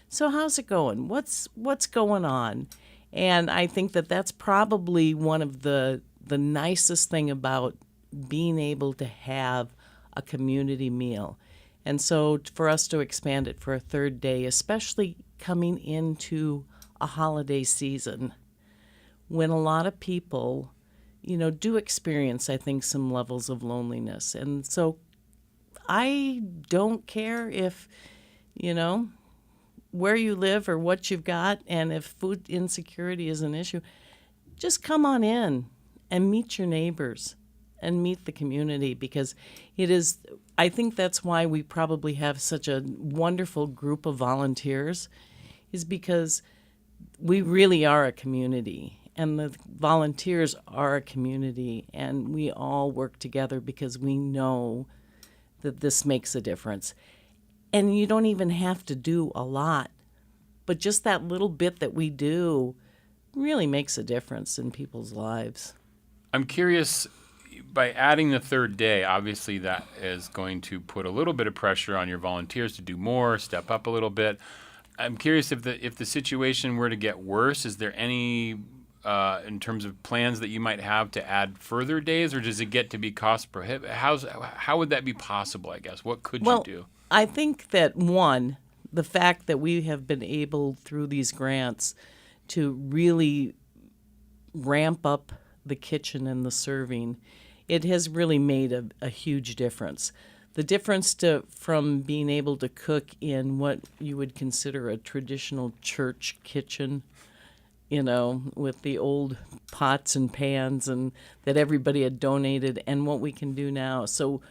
"So how's it going? What's going on?" And I think that that's probably one of the nicest thing about being able to have a community meal. And so for us to expand it for a third day, especially coming into a holiday season when a lot of people, do experience, I think, some levels of loneliness. And so I don't care if, where you live or what you've got, and if food insecurity is an issue, just come on in and meet your neighbors and meet the community, because it is, I think that's why we probably have such a wonderful group of volunteers, is because we really are a community, and the volunteers are a community, and we all work together because we know that this makes a difference. And you don't even have to do a lot, but just that little bit that we do really makes a difference in people's lives. I'm curious, by adding the third day, obviously that is going to put a little bit of pressure on your volunteers to do more, step up a little bit. I'm curious if the situation were to get worse, is there any in terms of plans that you might have to add further days, or does it get to be cost prohibitive? How would that be possible, I guess? What could you do? I think that, one, the fact that we have been able, through these grants, to really ramp up the kitchen and the serving, it has really made a huge difference. The difference from being able to cook in what you would consider a traditional church kitchen, with the old pots and pans and that everybody had donated, and what we can do now. So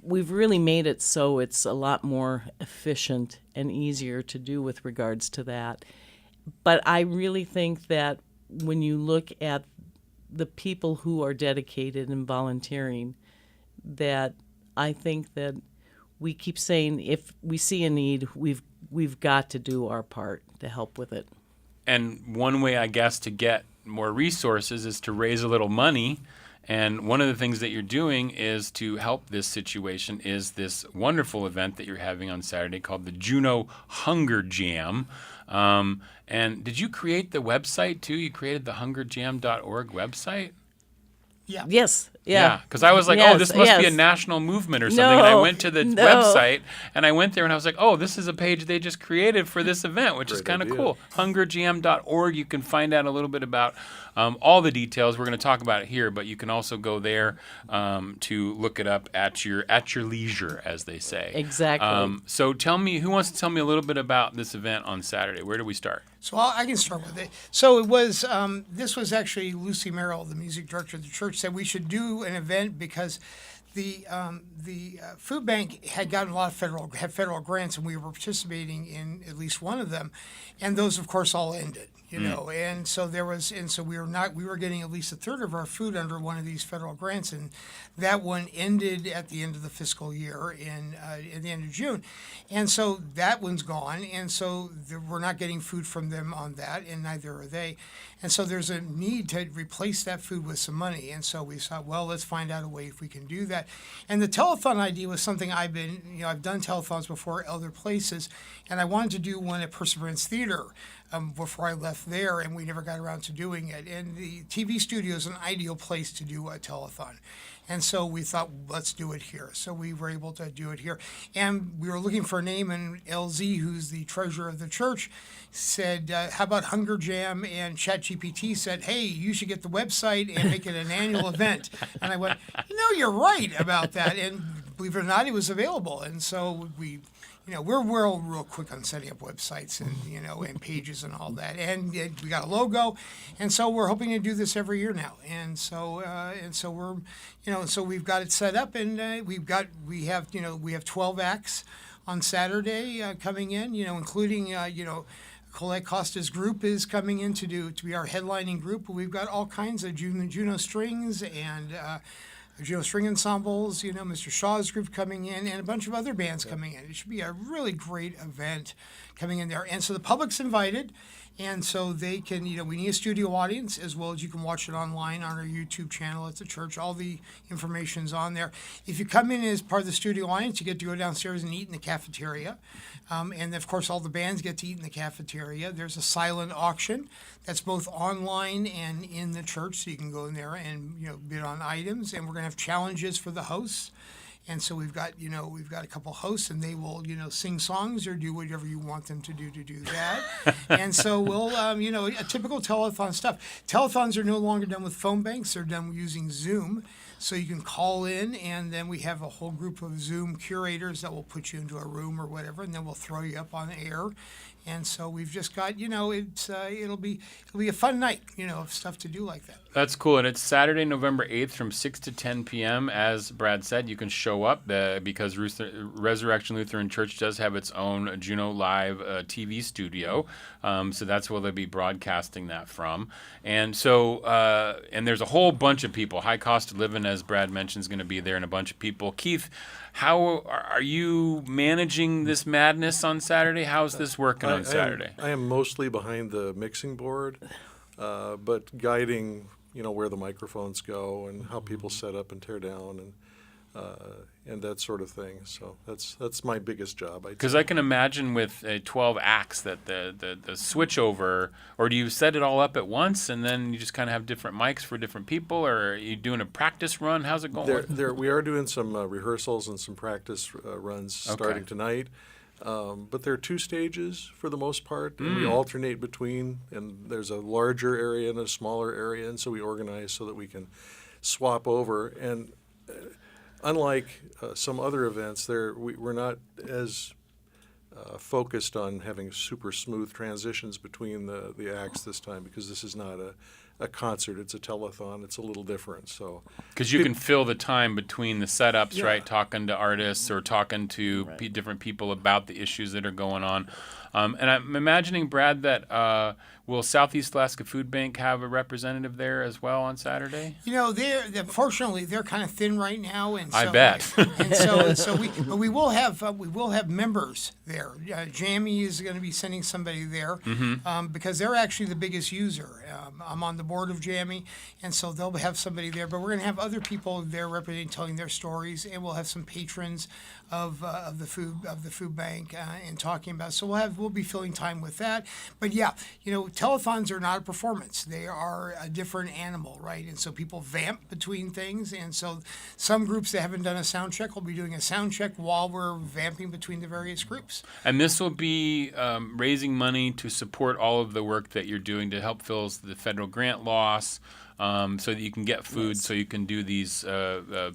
we've really made it so it's a lot more efficient and easier to do with regards to that. But I really think that when you look at the people who are dedicated and volunteering, that I think that we keep saying if we see a need, we've got to do our part to help with it. And one way, I guess, to get more resources is to raise a little money. And one of the things that you're doing is to help this situation is this wonderful event that you're having on Saturday called the Juneau Hunger Jam. And did you create the website too? You created the hungerjam.org website? Yeah. Yes. Yeah. Because I was like, yes, oh, this must be a yes. national movement or something. And I went to the website, and I went there, and I was like, oh, this is a page they just created for this event, which is kind of cool. Hungerjam.org. You can find out a little bit about all the details. We're going to talk about it here, but you can also go there to look it up at your leisure, as they say. Exactly. So tell me, who wants to tell me a little bit about this event on Saturday? Where do we start? So I can start with it. So it was, this was actually Lucy Merrill, the music director of the church, said we should do an event because the food bank had gotten a lot of federal grants, and we were participating in at least one of them, and those of course all ended. And so we were getting at least a third of our food under one of these federal grants, and that one ended at the end of the fiscal year at the end of June, and so that one's gone, and so we're not getting food from them on that, and neither are they, and so there's a need to replace that food with some money, and so we thought, well, let's find out a way if we can do that, and the telethon idea was something I've done telethons before other places, and I wanted to do one at Perseverance Theater. Before I left there, and we never got around to doing it. And the TV studio is an ideal place to do a telethon. And so we thought, let's do it here. So we were able to do it here. And we were looking for a name, and LZ, who's the treasurer of the church, said, how about Hunger Jam? And ChatGPT said, hey, you should get the website and make it an annual event. And I went, you're right about that. And believe it or not, it was available. And so we're real quick on setting up websites and and pages and all that, and we got a logo, and so we're hoping to do this every year now, and so we're so we've got it set up, and we have 12 acts on Saturday coming in, including Colette Costa's group is coming in to be our headlining group. We've got all kinds of Juneau Strings and Juneau String Ensembles, Mr. Shaw's group coming in, and a bunch of other bands coming in. It should be a really great event coming in there. And so the public's invited, and so they can, we need a studio audience, as well as you can watch it online on our YouTube channel at the church. All the information's on there. If you come in as part of the studio audience, you get to go downstairs and eat in the cafeteria. And of course, all the bands get to eat in the cafeteria. There's a silent auction that's both online and in the church, so you can go in there and bid on items. And we're going to have challenges for the hosts. And so we've got a couple hosts, and they will, sing songs or do whatever you want them to do that. And so we'll, a typical telethon stuff. Telethons are no longer done with phone banks. They're done using Zoom. So you can call in, and then we have a whole group of Zoom curators that will put you into a room or whatever, and then we'll throw you up on air. And so we've just got, it'll be a fun night, of stuff to do like that. That's cool. And it's Saturday, November 8th from 6 to 10 p.m. As Brad said, you can show up because Resurrection Lutheran Church does have its own Juneau Live TV studio. So that's where they'll be broadcasting that from. And so, and there's a whole bunch of people. High cost of living, as Brad mentioned, is going to be there, and a bunch of people. Keith, how are you managing this madness on Saturday? How's this working on Saturday? I am mostly behind the mixing board, but guiding where the microphones go and how people set up and tear down and that sort of thing. So that's my biggest job. Because I can imagine with 12 acts that the switch over, or do you set it all up at once and then you just kind of have different mics for different people, or are you doing a practice run? How's it going? We are doing some rehearsals and some practice runs starting tonight. But there are 2 stages for the most part, and we alternate between, and there's a larger area and a smaller area, and so we organize so that we can swap over. And unlike some other events, we're not as focused on having super smooth transitions between the acts this time, because this is not a concert, it's a telethon. It's a little different. So because you can fill the time between the setups, right? Talking to artists or talking to different people about the issues that are going on. And I'm imagining, Brad, that will Southeast Alaska Food Bank have a representative there as well on Saturday? Fortunately they're kind of thin right now, and so, I bet. we will have members there. Jammy is going to be sending somebody there because they're actually the biggest user. I'm on the board of Jammy, and so they'll have somebody there. But we're going to have other people there representing, telling their stories, and we'll have some patrons of the food bank and talking about. So we'll be filling time with that. But telethons are not a performance; they are a different animal, right? And so people vamp between things, and so some groups that haven't done a sound check will be doing a sound check while we're vamping between the various groups. And this will be raising money to support all of the work that you're doing to help fill the federal grant loss, so that you can get food, so you can do these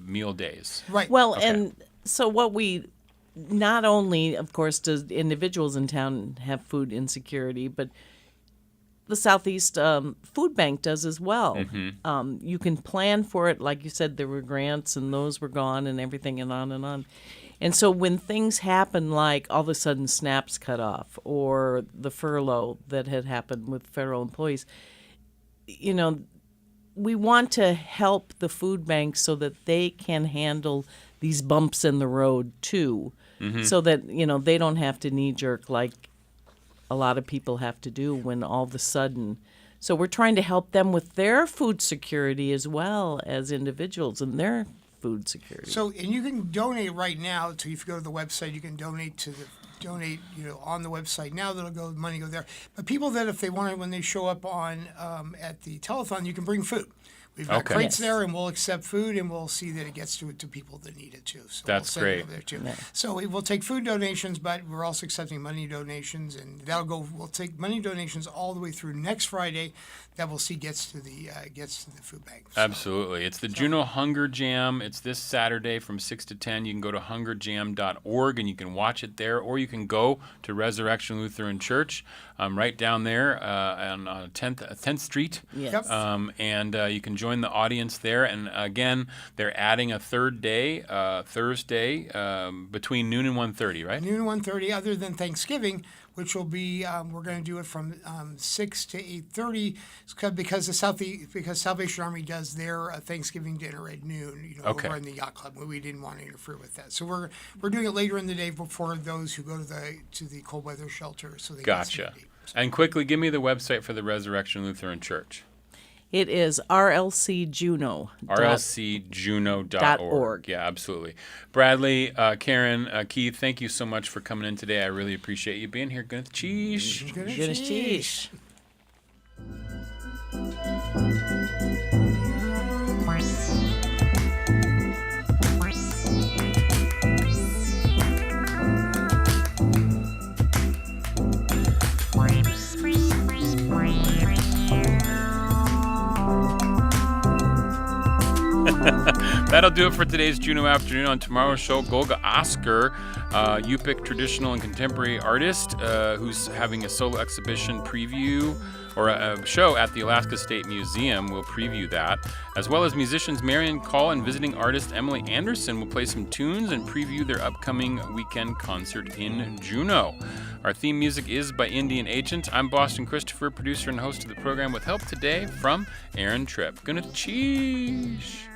meal days. Right. Well, and so what we, not only, of course, does individuals in town have food insecurity, but the Southeast Food Bank does as well. You can plan for it. Like you said, there were grants and those were gone and everything and on and on. And so when things happen, like all of a sudden SNAP's cut off or the furlough that had happened with federal employees, we want to help the food bank so that they can handle these bumps in the road too, so that, they don't have to knee-jerk like a lot of people have to do when all of a sudden. So we're trying to help them with their food security as well as individuals and their food security. So, and you can donate right now. So if you go to the website, you can donate on the website now. Money go there. But people that, if they want to, when they show up on at the telethon, you can bring food. We've got crates there, and we'll accept food, and we'll see that it gets to people that need it too. So that's we'll great. It over there too. So we'll take food donations, but we're also accepting money donations, and we'll take money donations all the way through next Friday. That we'll see gets to the food bank. So, absolutely. It's the Juneau Hunger Jam. It's this Saturday from 6 to 10. You can go to hungerjam.org and you can watch it there, or you can go to Resurrection Lutheran Church right down there on 10th Street. Yes. And you can join the audience there. And again, they're adding a third day, Thursday, between noon and 1:30, right? Noon and 1:30, other than Thanksgiving, which will be, we're going to do it from 6 to 8:30 because Salvation Army does their Thanksgiving dinner at noon, over in the yacht club. We didn't want to interfere with that, so we're doing it later in the day for those who go to the cold weather shelter. So they gotcha. And quickly, give me the website for the Resurrection Lutheran Church. It is rlcjuneau. rlcjuneau.org. Yeah, absolutely. Bradley, Karen, Keith, thank you so much for coming in today. I really appreciate you being here. Good cheese. Good cheese. That'll do it for today's Juneau Afternoon. On tomorrow's show, Golga Oscar, Yupik traditional and contemporary artist who's having a solo exhibition preview or a show at the Alaska State Museum. We'll preview that. As well as musicians Marion Call and visiting artist Emily Anderson will play some tunes and preview their upcoming weekend concert in Juneau. Our theme music is by Indian Agent. I'm Boston Christopher, producer and host of the program, with help today from Aaron Tripp. Gonna cheese.